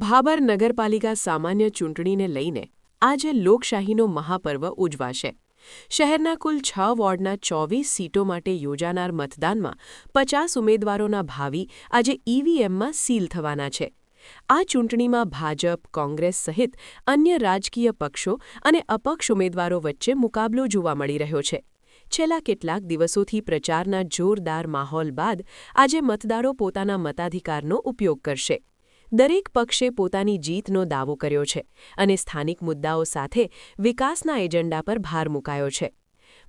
ભાબર નગરપાલિકા સામાન્ય ચૂંટણીને લઈને આજે લોકશાહીનો મહાપર્વ ઉજવાશે. શહેરના કુલ 6 વોર્ડના 24 સીટો માટે યોજાનાર મતદાનમાં 50 ઉમેદવારોના ભાવિ આજે ઈવીએમમાં સીલ થવાના છે. આ ચૂંટણીમાં ભાજપ, કોંગ્રેસ સહિત અન્ય રાજકીય પક્ષો અને અપક્ષ ઉમેદવારો વચ્ચે મુકાબલો જોવા મળી રહ્યો છે. છેલ્લા કેટલાક દિવસોથી પ્રચારના જોરદાર માહોલ બાદ આજે મતદારો પોતાના મતાધિકારનો ઉપયોગ કરશે. દરેક પક્ષે પોતાની જીતનો દાવો કર્યો છે અને સ્થાનિક મુદ્દાઓ સાથે વિકાસના એજન્ડા પર ભાર મૂકાયો છે.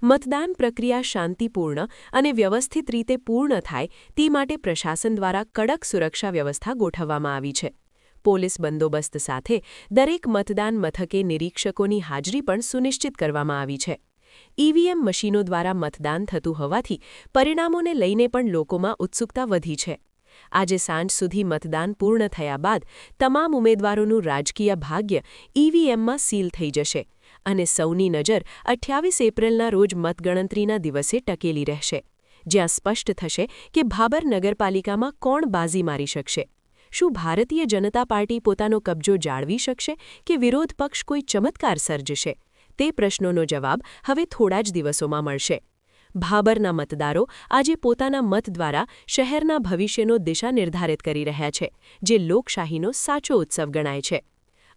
મતદાન પ્રક્રિયા શાંતિપૂર્ણ અને વ્યવસ્થિત રીતે પૂર્ણ થાય તે માટે પ્રશાસન દ્વારા કડક સુરક્ષા વ્યવસ્થા ગોઠવવામાં આવી છે. પોલીસ બંદોબસ્ત સાથે દરેક મતદાન મથકે નિરીક્ષકોની હાજરી પણ સુનિશ્ચિત કરવામાં આવી છે. ઈવીએમ મશીનો દ્વારા મતદાન થતું હોવાથી પરિણામોને લઈને પણ લોકોમાં ઉત્સુકતા વધી છે. આજે સાંજ સુધી મતદાન પૂર્ણ થયા બાદ તમામ ઉમેદવારોનું રાજકીય ભાગ્ય ઈવીએમમાં સીલ થઈ જશે અને સૌની નજર 28 એપ્રિલના રોજ મતગણતરીના દિવસે ટકેલી રહેશે, જ્યાં સ્પષ્ટ થશે કે ભાબર નગરપાલિકામાં કોણ બાજી મારી શકશે. શું ભારતીય જનતા પાર્ટી પોતાનો કબજો જાળવી શકશે કે વિરોધ પક્ષ કોઈ ચમત્કાર સર્જશે? તે પ્રશ્નોનો જવાબ હવે થોડા જ દિવસોમાં મળશે. ભાબરના મતદારો આજે પોતાના મત દ્વારા શહેરના ભવિષ્યનો દિશા નિર્ધારિત કરી રહ્યા છે, જે લોકશાહીનો સાચો ઉત્સવ ગણાય છે.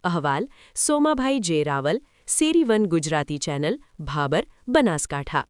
અહેવાલ સોમાભાઈ જે રાવલ, સેરી 1 ગુજરાતી ચેનલ, ભાબર, બનાસકાંઠા.